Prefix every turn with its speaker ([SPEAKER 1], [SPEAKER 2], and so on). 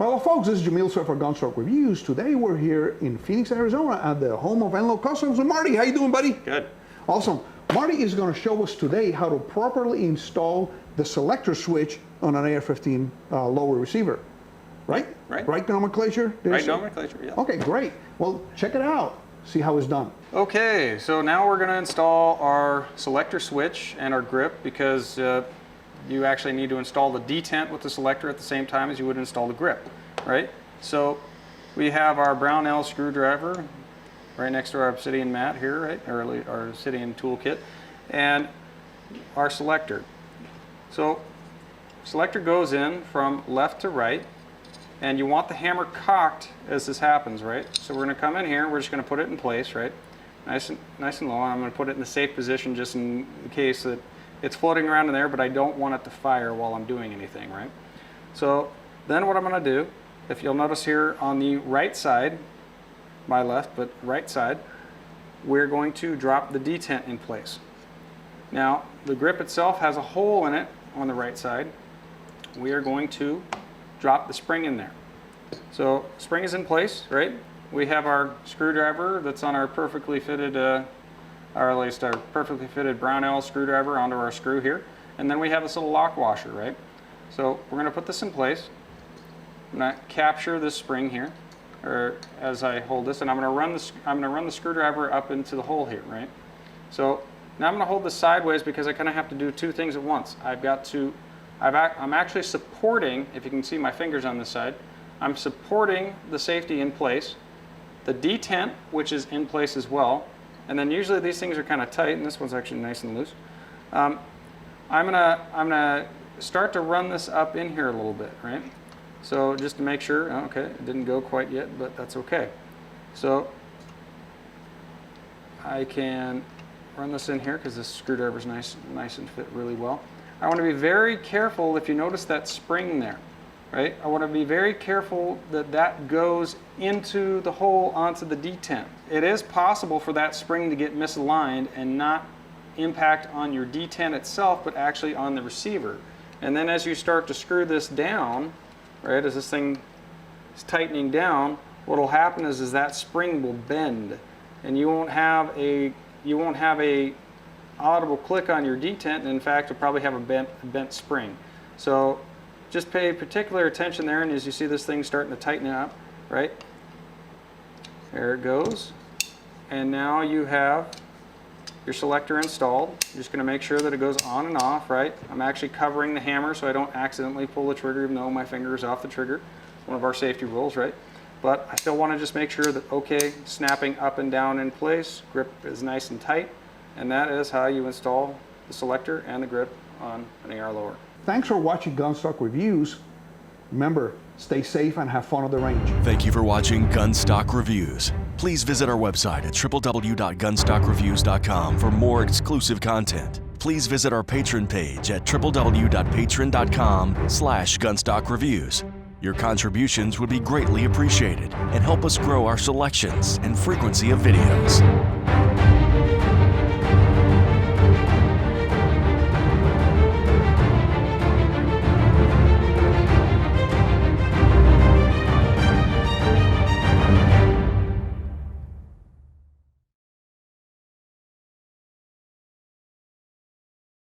[SPEAKER 1] Well, folks, this is Yamil for Gunstock Reviews. Today we're here in Phoenix, Arizona at the home of Enloe Customs with Marty. How you doing, buddy?
[SPEAKER 2] Good.
[SPEAKER 1] Awesome. Marty is going to show us today how to properly install the selector switch on an AR-15 lower receiver. Right?
[SPEAKER 2] Right.
[SPEAKER 1] Right nomenclature?
[SPEAKER 2] Right nomenclature, yeah.
[SPEAKER 1] Okay, great. Well, check it out. See how it's done.
[SPEAKER 2] Okay, so now we're going to install our selector switch and our grip because you actually need to install the detent with the selector at the same time as you would install the grip, right? So we have our Brownell screwdriver right next to our obsidian mat here, right? Or our obsidian toolkit, and our selector. So selector goes in from left to right, and you want the hammer cocked as this happens, right? So we're going to come in here, we're just going to put it in place, right? Nice and low, and I'm going to put it in a safe position just in case that it's floating around in there, but I don't want it to fire while I'm doing anything, right? So then what I'm going to do, if you'll notice here on the right side, my left, but right side, we're going to drop the detent in place. Now, the grip itself has a hole in it on the right side. We are going to drop the spring in there. So spring is in place, right? We have our screwdriver that's on our perfectly fitted, or at least our perfectly fitted Brownell screwdriver onto our screw here. And then we have this little lock washer, right? So we're going to put this in place. I'm going to capture this spring here, or as I hold this, and I'm going to run the screwdriver up into the hole here, right? So now I'm going to hold this sideways because I kind of have to do two things at once. I'm actually supporting, if you can see my fingers on this side, I'm supporting the safety in place, the detent, which is in place as well, and then usually these things are kind of tight, and this one's actually nice and loose. I'm gonna start to run this up in here a little bit, right? So just to make sure, okay, it didn't go quite yet, but that's okay. So I can run this in here because this screwdriver is nice and fit really well. I want to be very careful if you notice that spring there, right? I want to be very careful that that goes into the hole onto the detent. It is possible for that spring to get misaligned and not impact on your detent itself, but actually on the receiver. And then as you start to screw this down, right, as this thing is tightening down, what will happen is that spring will bend, and you won't have a audible click on your detent, and in fact you'll probably have a bent spring. So just pay particular attention there, and as you see this thing starting to tighten up, right? There it goes. And now you have your selector installed. You're just going to make sure that it goes on and off, right? I'm actually covering the hammer so I don't accidentally pull the trigger even though my finger is off the trigger. One of our safety rules, right? But I still want to just make sure that, okay, snapping up and down in place, grip is nice and tight, and that is how you install the selector and the grip on an AR lower.
[SPEAKER 1] Thanks for watching Gunstock Reviews. Remember, stay safe and have fun at the range.
[SPEAKER 3] Thank you for watching Gunstock Reviews. Please visit our website at www.gunstockreviews.com for more exclusive content. Please visit our Patreon page at www.patreon.com/gunstockreviews. Your contributions would be greatly appreciated and help us grow our selections and frequency of videos.